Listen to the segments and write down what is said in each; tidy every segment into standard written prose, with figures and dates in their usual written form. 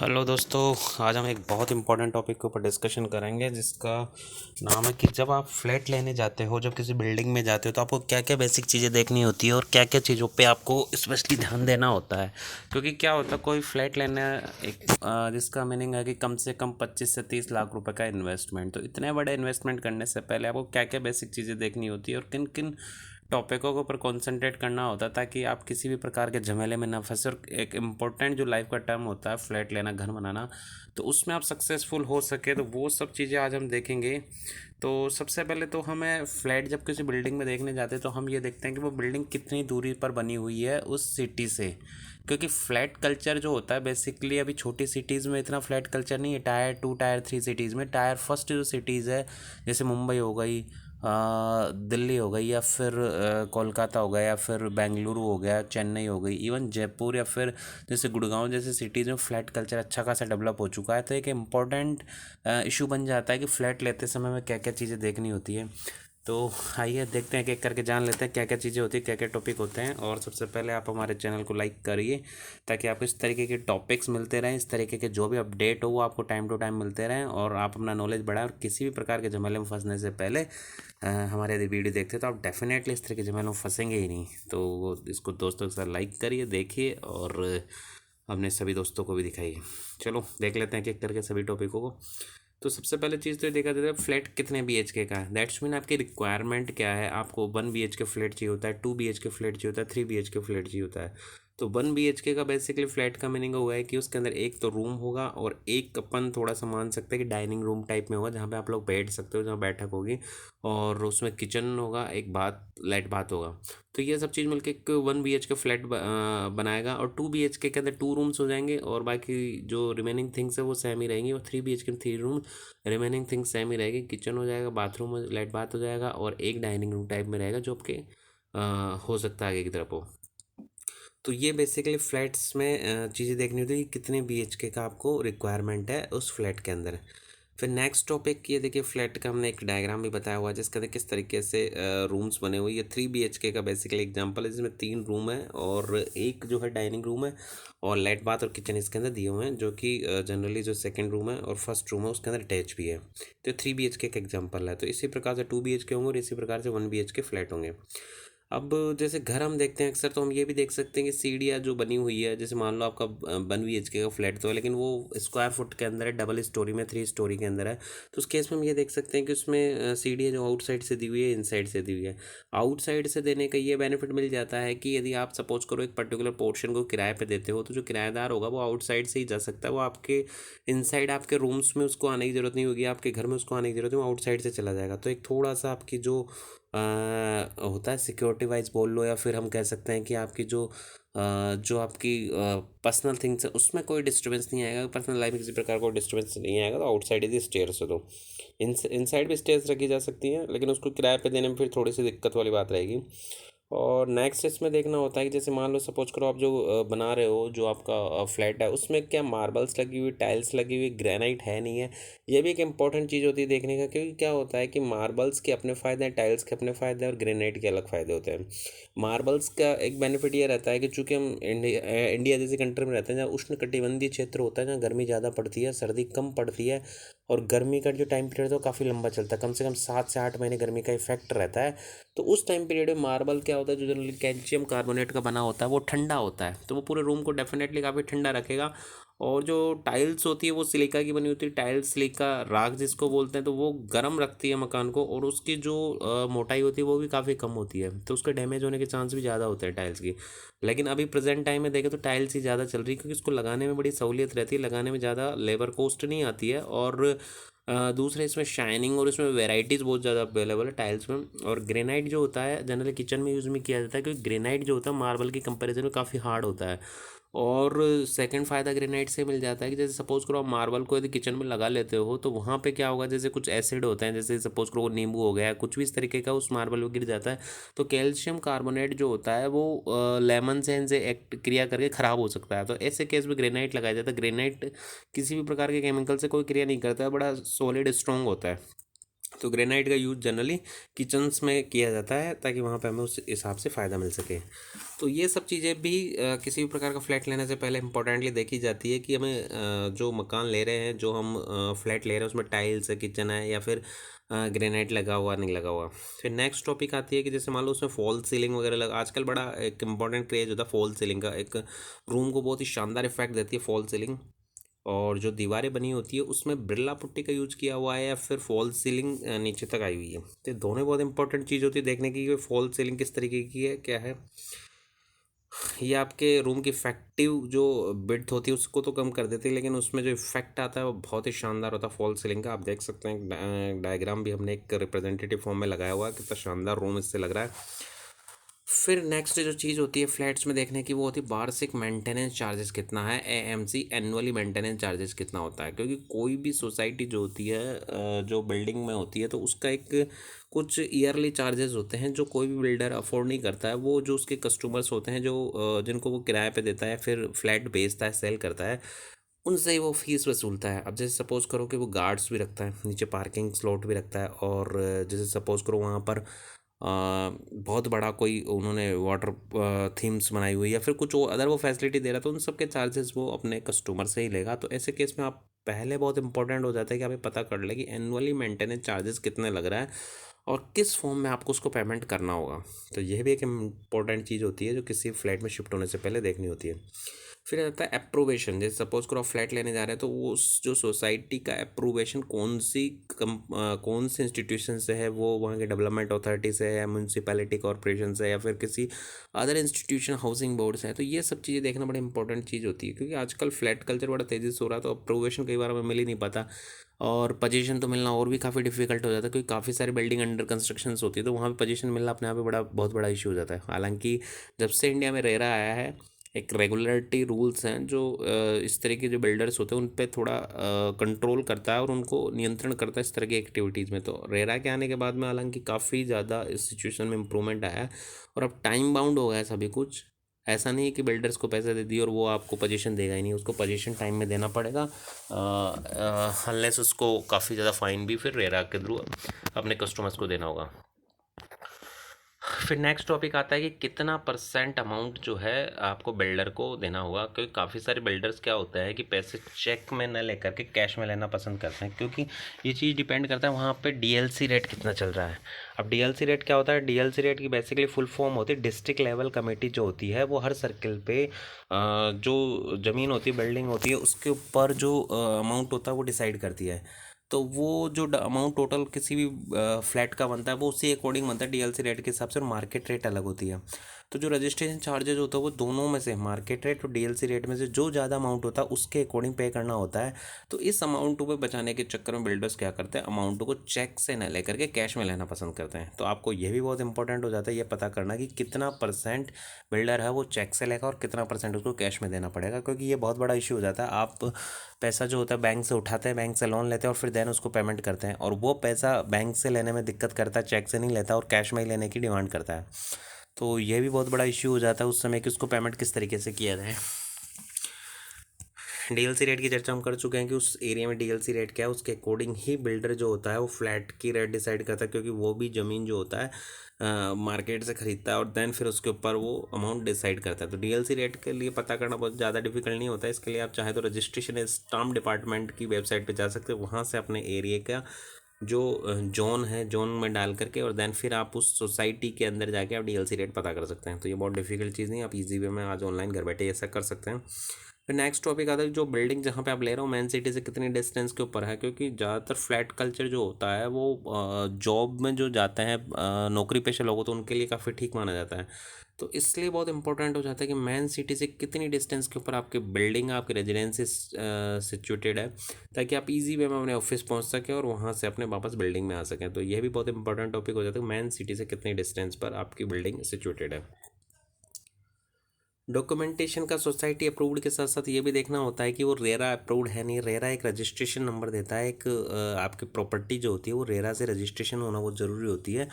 Hello दोस्तों। आज हम एक बहुत इम्पोर्टेंट टॉपिक के ऊपर डिस्कशन करेंगे जिसका नाम है कि जब आप फ्लैट लेने जाते हो, जब किसी बिल्डिंग में जाते हो तो आपको क्या क्या बेसिक चीज़ें देखनी होती है और क्या क्या चीज़ों पे आपको स्पेशली ध्यान देना होता है। क्योंकि क्या होता है, कोई फ्लैट लेना जिसका मीनिंग है कि कम से कम 25 से 30 लाख रुपए का इन्वेस्टमेंट। तो इतने बड़े इन्वेस्टमेंट करने से पहले आपको क्या क्या बेसिक चीज़ें देखनी होती है और किन किन टॉपिकों के ऊपर कंसंट्रेट करना होता है ताकि आप किसी भी प्रकार के झमेले में ना फंसे। और एक इम्पोर्टेंट जो लाइफ का टर्म होता है फ्लैट लेना, घर बनाना, तो उसमें आप सक्सेसफुल हो सके, तो वो सब चीज़ें आज हम देखेंगे। तो सबसे पहले तो हमें फ्लैट जब किसी बिल्डिंग में देखने जाते हैं तो हम ये देखते हैं कि वो बिल्डिंग कितनी दूरी पर बनी हुई है उस सिटी से। क्योंकि फ्लैट कल्चर जो होता है बेसिकली अभी छोटी सिटीज़ में इतना फ्लैट कल्चर नहीं है। टायर 2 टायर 3 सिटीज़ में, टायर फर्स्ट जो सिटीज़ है जैसे मुंबई हो गई, दिल्ली हो गई, या फिर कोलकाता हो गया, या फिर बेंगलुरु हो गया, चेन्नई हो गई, इवन जयपुर, या फिर जैसे गुड़गांव जैसे सिटीज़ में फ्लैट कल्चर अच्छा खासा डेवलप हो चुका है। तो एक इम्पॉर्टेंट इशू बन जाता है कि फ़्लैट लेते समय में क्या क्या चीज़ें देखनी होती है। तो आइए देखते हैं, एक एक करके जान लेते हैं क्या क्या चीज़ें होती हैं, क्या क्या टॉपिक होते हैं। और सबसे पहले आप हमारे चैनल को लाइक करिए ताकि आपको इस तरीके के टॉपिक्स मिलते रहें, इस तरीके के जो भी अपडेट हो वो आपको टाइम टू टाइम मिलते रहें और आप अपना नॉलेज बढ़ाएं। और किसी भी प्रकार के झमेले में फंसने से पहले हमारे यदि वीडियो देखते हैं तो आप डेफिनेटली इस तरह के झमेलों में फंसेंगे ही नहीं। तो इसको दोस्तों के साथ लाइक करिए, देखिए और अपने सभी दोस्तों को भी दिखाइए। चलो देख लेते हैं कि एक करके सभी टॉपिकों को। तो सबसे पहले चीज़ तो ये देखा जाता है फ्लैट कितने BHK का है। दैट्स मीन आपकी रिक्वायरमेंट क्या है। आपको 1 BHK फ्लैट चाहिए होता है, 2 BHK फ्लैट चाहिए होता है, 3 BHK फ्लैट चाहिए होता है। तो 1 BHK का बेसिकली फ्लैट का मीनिंग हुआ है कि उसके अंदर एक तो रूम होगा और एक अपन थोड़ा सा मान सकते हैं कि डाइनिंग रूम टाइप में होगा जहाँ पे आप लोग बैठ सकते हो, जहाँ बैठक होगी, और उसमें किचन होगा, एक बात लाइट बात होगा। तो ये सब चीज़ मिलके एक 1 BHK फ्लैट बनाएगा। और 2 BHK के अंदर 2 रूम्स हो जाएंगे और बाकी जो रिमेनिंग थिंग्स है वो सेम ही रहेंगी। और 3 BHK में 3 रूम, रिमेनिंग थिंग्स सेम ही रहेगी। किचन हो जाएगा, बाथरूम लाइट बात हो जाएगा, और एक डाइनिंग रूम टाइप में रहेगा जो आपके हो सकता है आगे की तरफ हो। तो ये बेसिकली फ्लैट्स में चीज़ें देखनी होती है कि कितने BHK का आपको रिक्वायरमेंट है उस फ्लैट के अंदर। फिर नेक्स्ट टॉपिक ये देखिए, फ्लैट का हमने एक डायग्राम भी बताया हुआ है जिसके अंदर किस तरीके से रूम्स बने हुए। ये 3 BHK का बेसिकली एग्जांपल है जिसमें 3 रूम है और एक जो है डाइनिंग रूम है, और लाइट बाथ और किचन इसके अंदर दिए हुए हैं, जो कि जनरली जो सेकंड रूम है और फर्स्ट रूम है उसके अंदर अटैच भी है। तो 3 BHK का एग्जांपल है। तो इसी प्रकार से 2 BHK होंगे और इसी प्रकार से 1 BHK फ्लैट होंगे। अब जैसे घर हम देखते हैं अक्सर, तो हम ये भी देख सकते हैं कि सीढ़ियाँ जो बनी हुई है, जैसे मान लो आपका 1 BHK का फ्लैट तो है लेकिन वो स्क्वायर फुट के अंदर है, डबल स्टोरी में, 3 स्टोरी के अंदर है। तो उस केस में हम ये देख सकते हैं कि उसमें सीढ़ियाँ जो आउटसाइड से दी हुई है, इनसाइड से दी हुई है। आउटसाइड से देने का ये बेनिफिट मिल जाता है कि यदि आप सपोज करो एक पर्टिकुलर पोर्शन को किराए पे देते हो तो जो किराएदार होगा वो आउटसाइड से ही जा सकता है। वो आपके इनसाइड आपके रूम्स में उसको आने की ज़रूरत नहीं होगी, आपके घर में उसको आने की ज़रूरत है, वो आउटसाइड से चला जाएगा। तो एक थोड़ा सा आपकी जो होता है सिक्योरिटी वाइज बोल लो, या फिर हम कह सकते हैं कि आपकी जो आपकी पर्सनल थिंग्स है उसमें कोई डिस्टर्बेंस नहीं आएगा, पर्सनल लाइफ में किसी प्रकार का डिस्टर्बेंस नहीं आएगा। तो आउटसाइड यदि स्टेयर्स हो तो इनसाइड भी स्टेयर्स रखी जा सकती हैं, लेकिन उसको किराए पे देने में फिर थोड़ी सी दिक्कत वाली बात रहेगी। और नेक्स्ट इसमें देखना होता है कि जैसे मान लो सपोज करो आप जो बना रहे हो, जो आपका फ्लैट है उसमें क्या मार्बल्स लगी हुई, टाइल्स लगी हुई, ग्रेनाइट है नहीं है। ये भी एक इंपॉर्टेंट चीज़ होती है देखने का, क्योंकि क्या होता है कि मार्बल्स के अपने फ़ायदे हैं, टाइल्स के अपने फ़ायदे हैं और ग्रेनाइट के अलग फ़ायदे होते हैं। मार्बल्स का एक बेनिफिट ये रहता है कि चूंकि हम इंडिया जैसी कंट्री में रहते हैं जहाँ उष्ण कटिबंधीय क्षेत्र होता है, जहाँ गर्मी ज़्यादा पड़ती है, सर्दी कम पड़ती है, और गर्मी का जो टाइम पीरियड है वो काफ़ी लंबा चलता है, कम से कम 7 से 8 महीने गर्मी का इफेक्ट रहता है। तो उस टाइम पीरियड में मार्बल क्या होता है, जो जनरली कैल्शियम कार्बोनेट का बना होता है, वो ठंडा होता है, तो वो पूरे रूम को डेफिनेटली काफ़ी ठंडा रखेगा। और जो टाइल्स होती है वो सिलिका की बनी होती है, टाइल्स सिलिका राख जिसको बोलते हैं, तो वो गर्म रखती है मकान को, और उसकी जो मोटाई होती है वो भी काफ़ी कम होती है, तो उसके डैमेज होने के चांस भी ज़्यादा होते हैं टाइल्स की। लेकिन अभी प्रेजेंट टाइम में देखें तो टाइल्स ही ज़्यादा चल रही है, क्योंकि इसको लगाने में बड़ी सहूलियत रहती है, लगाने में ज़्यादा लेबर कॉस्ट नहीं आती है, और दूसरे इसमें शाइनिंग और इसमें वेराइटीज़ बहुत ज़्यादा अवेलेबल है टाइल्स में। और ग्रेनाइट जो होता है जनरली किचन में यूज़ में किया जाता है, क्योंकि ग्रेनाइट जो होता है मार्बल की कंपैरिजन में काफ़ी हार्ड होता है। और सेकंड फ़ायदा ग्रेनाइट से मिल जाता है कि जैसे सपोज़ करो आप मार्बल को यदि किचन में लगा लेते हो तो वहाँ पे क्या होगा, जैसे कुछ एसिड होते हैं, जैसे सपोज़ करो वो नींबू हो गया, कुछ भी इस तरीके का उस मार्बल में गिर जाता है, तो कैल्शियम कार्बोनेट जो होता है वो लेमन से एक्ट क्रिया करके ख़राब हो सकता है। तो ऐसे केस में ग्रेनाइट लगाया जाता है। ग्रेनाइट किसी भी प्रकार के केमिकल से कोई क्रिया नहीं करता है, बड़ा सॉलिड स्ट्रॉन्ग होता है। तो ग्रेनाइट का यूज़ जनरली किचन्स में किया जाता है ताकि वहाँ पे हमें उस हिसाब से फ़ायदा मिल सके। तो ये सब चीज़ें भी किसी भी प्रकार का फ्लैट लेने से पहले इंपॉर्टेंटली देखी जाती है कि हमें जो मकान ले रहे हैं, जो हम फ्लैट ले रहे हैं उसमें टाइल्स है, किचन है या फिर ग्रेनाइट लगा हुआ नहीं लगा हुआ। फिर नेक्स्ट टॉपिक आती है कि जैसे मान लो उसमें फॉल सीलिंग वगैरह लगा, आजकल बड़ा एक इंपॉर्टेंट क्रेज होता है फॉल सीलिंग का। एक रूम को बहुत ही शानदार इफेक्ट देती है फॉल सीलिंग। और जो दीवारें बनी होती है उसमें बिरला पुट्टी का यूज किया हुआ है या फिर फॉल सीलिंग नीचे तक आई हुई है। तो ये दोनों बहुत इंपॉर्टेंट चीज़ होती है देखने की कि फॉल सीलिंग किस तरीके की है, क्या है। ये आपके रूम की इफेक्टिव जो बिड्थ होती है उसको तो कम कर देती है, लेकिन उसमें जो इफेक्ट आता है वो बहुत ही शानदार होता है फॉल सीलिंग का। आप देख सकते हैं डायग्राम भी हमने एक रिप्रेजेंटेटिव फॉर्म में लगाया हुआ है, कितना शानदार रूम इससे लग रहा है। फिर नेक्स्ट जो चीज़ होती है फ्लैट्स में देखने की वो होती है वार्षिक मेंटेनेंस चार्जेस कितना है, एएमसी एनुअली मेंटेनेंस चार्जेस कितना होता है। क्योंकि कोई भी सोसाइटी जो होती है जो बिल्डिंग में होती है तो उसका एक कुछ ईयरली चार्जेस होते हैं जो कोई भी बिल्डर अफोर्ड नहीं करता है। वो जो उसके कस्टमर्स होते हैं जो जिनको वो किराए पे देता है, फिर फ्लैट बेचता है, सेल करता है, उनसे ही वो फीस वसूलता है। अब जैसे सपोज़ करो कि वो गार्ड्स भी रखता है, नीचे पार्किंग स्लॉट भी रखता है, और जैसे सपोज़ करो वहाँ पर बहुत बड़ा कोई उन्होंने वाटर थीम्स बनाई हुई है या फिर कुछ अदर वो फैसिलिटी दे रहा है, तो उन सब के चार्जेस वो अपने कस्टमर से ही लेगा। तो ऐसे केस में आप पहले बहुत इंपॉर्टेंट हो जाता है कि आप ये पता कर ले कि एनुअली मेंटेनेंस चार्जेस कितने लग रहा है और किस फॉर्म में आपको उसको पेमेंट करना होगा। तो यह भी एक इम्पॉर्टेंट चीज़ होती है जो किसी फ्लैट में शिफ्ट होने से पहले देखनी होती है। फिर आता है अप्रूवेशन। जैसे सपोज करो आप फ्लैट लेने जा रहे हैं तो वो उस जो सोसाइटी का अप्रूवेशन कौन सी इंस्टीट्यूशन से है, वो वहाँ के डेवलपमेंट अथॉरिटी से है या म्यूनसिपैलिटी कॉरपोरेशन से या फिर किसी अदर इंस्टीट्यूशन हाउसिंग बोर्ड से है। तो ये सब चीज़ें देखना बड़ी इंपॉर्टेंट चीज़ होती है, क्योंकि आजकल फ्लैट कल्चर बड़ा तेज़ी से हो रहा है, तो अप्रूवेशन कई बार हमें मिल ही नहीं पाता और पोजीशन तो मिलना और भी काफ़ी डिफिकल्ट हो जाता है, क्योंकि काफ़ी सारी बिल्डिंग अंडर कंस्ट्रक्शन होती है, तो वहाँ पे पोजीशन मिलना अपने आप में बहुत बड़ा इशू हो जाता है। हालांकि जब से इंडिया में रेरा आया है, एक रेगुलरिटी रूल्स हैं जो इस तरह के जो बिल्डर्स होते हैं उन पे थोड़ा कंट्रोल करता है और उनको नियंत्रण करता है इस तरह की एक्टिविटीज़ में। तो रेरा के आने के बाद में हालांकि काफ़ी ज़्यादा इस सिचुएशन में इम्प्रूवमेंट आया है और अब टाइम बाउंड हो गया है सभी कुछ। ऐसा नहीं है कि बिल्डर्स को पैसे दे दिए और वो आपको पोजीशन देगा ही नहीं, उसको पोजीशन टाइम में देना पड़ेगा, अनलेस उसको काफ़ी ज़्यादा फाइन भी फिर रेरा के थ्रू अपने कस्टमर्स को देना होगा। फिर नेक्स्ट टॉपिक आता है कि कितना परसेंट अमाउंट जो है आपको बिल्डर को देना होगा। क्योंकि काफ़ी सारे बिल्डर्स क्या होता है कि पैसे चेक में न लेकर के कैश में लेना पसंद करते हैं, क्योंकि ये चीज़ डिपेंड करता है वहाँ पे डीएलसी रेट कितना चल रहा है। अब डीएलसी रेट क्या होता है? डीएलसी रेट की बेसिकली फुल फॉर्म होती है डिस्ट्रिक्ट लेवल कमेटी जो होती है, वो हर सर्किल पे जो ज़मीन होती है, बिल्डिंग होती है, उसके ऊपर जो अमाउंट होता है वो डिसाइड करती है। तो वो जो अमाउंट टोटल किसी भी फ्लैट का बनता है वो उसी अकॉर्डिंग बनता है डीएलसी रेट के हिसाब से, और मार्केट रेट अलग होती है। तो जो रजिस्ट्रेशन चार्जेज होता है वो दोनों में से, मार्केट रेट और डीएलसी रेट में से जो ज़्यादा अमाउंट होता है उसके अकॉर्डिंग पे करना होता है। तो इस अमाउंट को बचाने के चक्कर में बिल्डर्स क्या करते हैं, अमाउंट को चेक से न लेकर के कैश में लेना पसंद करते हैं। तो आपको ये भी बहुत इंपॉर्टेंट हो जाता है ये पता करना कि कितना परसेंट बिल्डर है वो चेक से लेगा और कितना परसेंट उसको कैश में देना पड़ेगा, क्योंकि ये बहुत बड़ा इश्यू हो जाता है। आप पैसा जो होता है बैंक से उठाते हैं, बैंक से लोन लेते हैं और फिर देन उसको पेमेंट करते हैं, और वो पैसा बैंक से लेने में दिक्कत करता है, चेक से नहीं लेता और कैश में ही लेने की डिमांड करता है। तो ये भी बहुत बड़ा इश्यू हो जाता है उस समय कि उसको पेमेंट किस तरीके से किया जाए। डीएलसी रेट की चर्चा हम कर चुके हैं कि उस एरिया में डीएलसी रेट क्या है, उसके अकॉर्डिंग ही बिल्डर जो होता है वो फ्लैट की रेट डिसाइड करता है, क्योंकि वो भी ज़मीन जो होता है मार्केट से ख़रीदता है और देन फिर उसके ऊपर वो अमाउंट डिसाइड करता है। तो डीएलसी रेट के लिए पता करना बहुत ज़्यादा डिफिकल्ट नहीं होता है। इसके लिए आप चाहे तो रजिस्ट्रेशन स्टाम्प डिपार्टमेंट की वेबसाइट पर जा सकते हो, वहाँ से अपने एरिया का जो जोन है, जोन में डाल करके और देन फिर आप उस सोसाइटी के अंदर जाके आप डीएलसी रेट पता कर सकते हैं। तो ये बहुत डिफिकल्ट चीज़ नहीं है, आप इजी वे में आज ऑनलाइन घर बैठे ऐसा कर सकते हैं। फिर नेक्स्ट टॉपिक आता है जो बिल्डिंग जहाँ पे आप ले रहे हो मेन सिटी से कितनी डिस्टेंस के ऊपर है, क्योंकि ज़्यादातर फ्लैट कल्चर जो होता है वो जॉब में जो जाते हैं नौकरी पेशा लोगों, तो उनके लिए काफ़ी ठीक माना जाता है। तो इसलिए बहुत इंपॉर्टेंट हो जाता है कि मेन सिटी से कितनी डिस्टेंस के ऊपर आपकी बिल्डिंग, आपकी रेजिडेंसी सिचुएटेड है, ताकि आप इजी वे में अपने ऑफिस पहुंच सकें और वहां से अपने वापस बिल्डिंग में आ सकें। तो यह भी बहुत इंपॉर्टेंट टॉपिक हो जाता है मेन सिटी से कितनी डिस्टेंस पर आपकी बिल्डिंग सिचुएटेड है। डॉक्यूमेंटेशन का सोसाइटी अप्रूव्ड के साथ साथ ये भी देखना होता है कि वो रेरा अप्रूव्ड है नहीं। रेरा एक रजिस्ट्रेशन नंबर देता है, एक आपकी प्रॉपर्टी जो होती है वो रेरा से रजिस्ट्रेशन होना बहुत ज़रूरी होती है।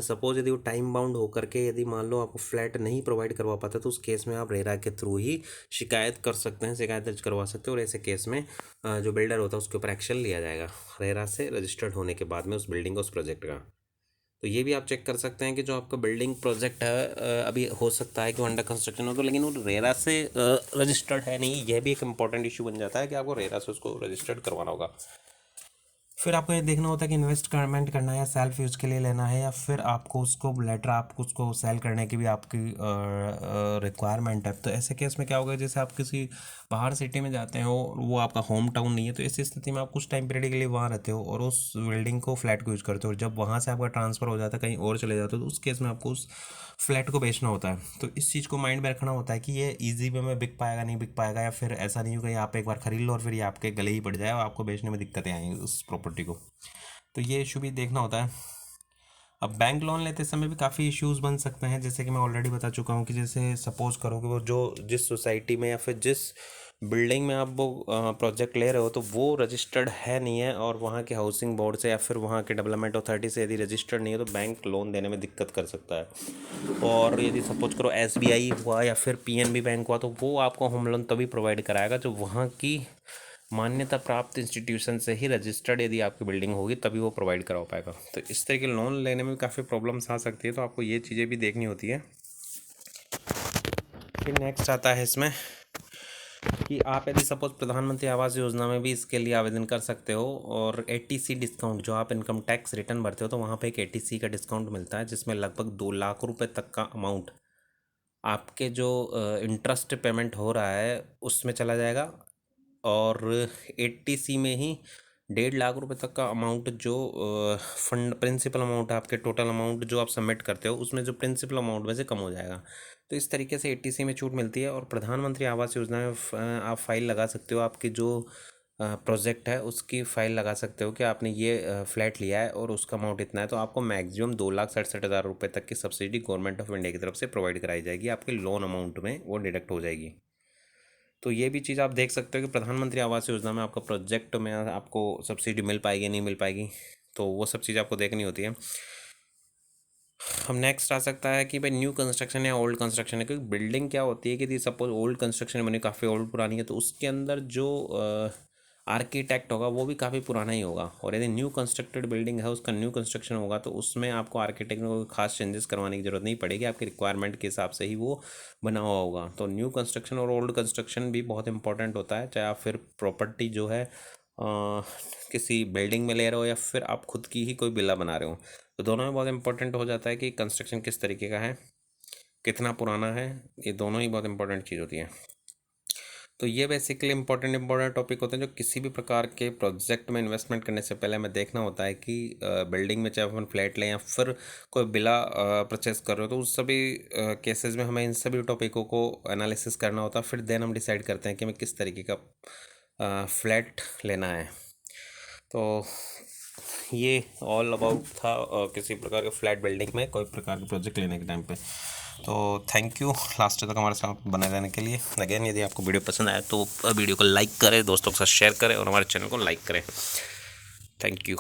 सपोज यदि वो टाइम बाउंड होकर के यदि मान लो आपको फ्लैट नहीं प्रोवाइड करवा पाता तो उस केस में आप रेरा के थ्रू ही शिकायत कर सकते हैं, शिकायत दर्ज करवा सकते हैं, और ऐसे केस में जो बिल्डर होता है उसके ऊपर एक्शन लिया जाएगा रेरा से रजिस्टर्ड होने के बाद में उस बिल्डिंग का, उस प्रोजेक्ट का। तो ये भी आप चेक कर सकते हैं कि जो आपका बिल्डिंग प्रोजेक्ट है अभी हो सकता है कि वो अंडर कंस्ट्रक्शन हो तो, लेकिन वो रेरा से रजिस्टर्ड है नहीं। यह भी एक इम्पॉर्टेंट इशू बन जाता है कि आपको रेरा से उसको रजिस्टर्ड करवाना होगा। फिर आपको ये देखना होता है कि इन्वेस्टमेंट करना है या सेल्फ यूज़ के लिए लेना है, या फिर आपको उसको लेटर आपको उसको सेल करने की भी आपकी रिक्वायरमेंट है। तो ऐसे केस में क्या होगा, जैसे आप किसी बाहर सिटी में जाते हो, वो आपका होम टाउन नहीं है, तो इस स्थिति में आप कुछ टाइम पीरियड के लिए वहाँ रहते हो और उस बिल्डिंग को, फ्लैट को यूज़ करते हो, और जब वहाँ से आपका ट्रांसफ़र हो जाता है कहीं और चले जाते हो तो उस केस में आपको उस फ्लैट को बेचना होता है। तो इस चीज़ को माइंड में रखना होता है कि ये ईजी वे में बिक पाएगा नहीं बिक पाएगा, या फिर ऐसा नहीं होगा आप एक बार खरीद लो और फिर ये आपके गले ही पड़ जाए और आपको बेचने में दिक्कतें आएंगी उस प्रॉपर्टी को। तो ये इशू भी देखना होता है। अब बैंक लोन लेते समय भी काफ़ी इश्यूज बन सकते हैं, जैसे कि मैं ऑलरेडी बता चुका हूँ कि जैसे सपोज करो कि वो जो जिस सोसाइटी में या फिर जिस बिल्डिंग में आप वो प्रोजेक्ट ले रहे हो तो वो रजिस्टर्ड है नहीं है, और वहाँ के हाउसिंग बोर्ड से या फिर वहाँ के डेवलपमेंट अथॉरिटी से यदि रजिस्टर्ड नहीं है तो बैंक लोन देने में दिक्कत कर सकता है। और यदि सपोज करो SBI हुआ या फिर PNB बैंक हुआ तो वो आपको होम लोन तभी प्रोवाइड कराएगा जो वहाँ की मान्यता प्राप्त इंस्टीट्यूशन से ही रजिस्टर्ड यदि आपकी बिल्डिंग होगी तभी वो प्रोवाइड करा पाएगा। तो इस तरह के लोन लेने में काफ़ी प्रॉब्लम्स आ सकती है, तो आपको ये चीज़ें भी देखनी होती है। फिर नेक्स्ट आता है इसमें कि आप यदि सपोज प्रधानमंत्री आवास योजना में भी इसके लिए आवेदन कर सकते हो, और ATC डिस्काउंट, जो आप इनकम टैक्स रिटर्न भरते हो तो वहाँ पे एक ATC का डिस्काउंट मिलता है जिसमें लगभग 2 लाख रुपए तक का अमाउंट आपके जो इंटरेस्ट पेमेंट हो रहा है उसमें चला जाएगा। और 80C में ही 1.5 लाख रुपए तक का अमाउंट जो फंड प्रिंसिपल अमाउंट है, आपके टोटल अमाउंट जो आप सबमिट करते हो उसमें जो प्रिंसिपल अमाउंट में से कम हो जाएगा। तो इस तरीके से 80C में छूट मिलती है। और प्रधानमंत्री आवास योजना में आप फाइल लगा सकते हो, आपकी जो प्रोजेक्ट है उसकी फ़ाइल लगा सकते हो कि आपने ये फ्लैट लिया है और उसका अमाउंट इतना है, तो आपको मैक्सिमम 2,67,000 रुपये तक की सब्सिडी गवर्नमेंट ऑफ इंडिया की तरफ से प्रोवाइड कराई जाएगी, आपके लोन अमाउंट में वो डिडक्ट हो जाएगी। तो ये भी चीज़ आप देख सकते हो कि प्रधानमंत्री आवास योजना में आपका प्रोजेक्ट में आपको सब्सिडी मिल पाएगी नहीं मिल पाएगी, तो वो सब चीज़ आपको देखनी होती है। हम नेक्स्ट आ सकता है कि भाई न्यू कंस्ट्रक्शन या ओल्ड कंस्ट्रक्शन है, क्योंकि बिल्डिंग क्या होती है कि सपोज ओल्ड कंस्ट्रक्शन बनी काफ़ी ओल्ड पुरानी है तो उसके अंदर जो आर्किटेक्ट होगा वो भी काफ़ी पुराना ही होगा, और यदि न्यू कंस्ट्रक्टेड बिल्डिंग है उसका न्यू कंस्ट्रक्शन होगा तो उसमें आपको आर्किटेक्ट में कोई खास चेंजेस करवाने की ज़रूरत नहीं पड़ेगी, आपकी रिक्वायरमेंट के हिसाब से ही वो बना हुआ होगा। तो न्यू कंस्ट्रक्शन और ओल्ड कंस्ट्रक्शन भी बहुत इंपॉर्टेंट होता है, चाहे आप फिर प्रॉपर्टी जो है किसी बिल्डिंग में ले रहे हो या फिर आप खुद की ही कोई विला बना रहे हो, तो दोनों में बहुत इंपॉर्टेंट हो जाता है कि कंस्ट्रक्शन किस तरीके का है, कितना पुराना है, ये दोनों ही बहुत इंपॉर्टेंट चीज़ होती है। तो ये बेसिकली इंपॉर्टेंट टॉपिक होते हैं जो किसी भी प्रकार के प्रोजेक्ट में इन्वेस्टमेंट करने से पहले हमें देखना होता है कि बिल्डिंग में चाहे अपन फ्लैट लें या फिर कोई विला परचेस कर रहे हो तो उस सभी केसेस में हमें इन सभी टॉपिकों को एनालिसिस करना होता है, फिर देन हम डिसाइड करते हैं कि हमें किस तरीके का फ्लैट लेना है। तो ये ऑल अबाउट था किसी प्रकार के फ्लैट बिल्डिंग में कोई प्रकार के प्रोजेक्ट लेने के टाइम पे। तो थैंक यू लास्ट तक हमारे साथ बने रहने के लिए। अगेन यदि आपको वीडियो पसंद आए तो वीडियो को लाइक करें, दोस्तों के साथ शेयर करें और हमारे चैनल को लाइक करें। Thank you.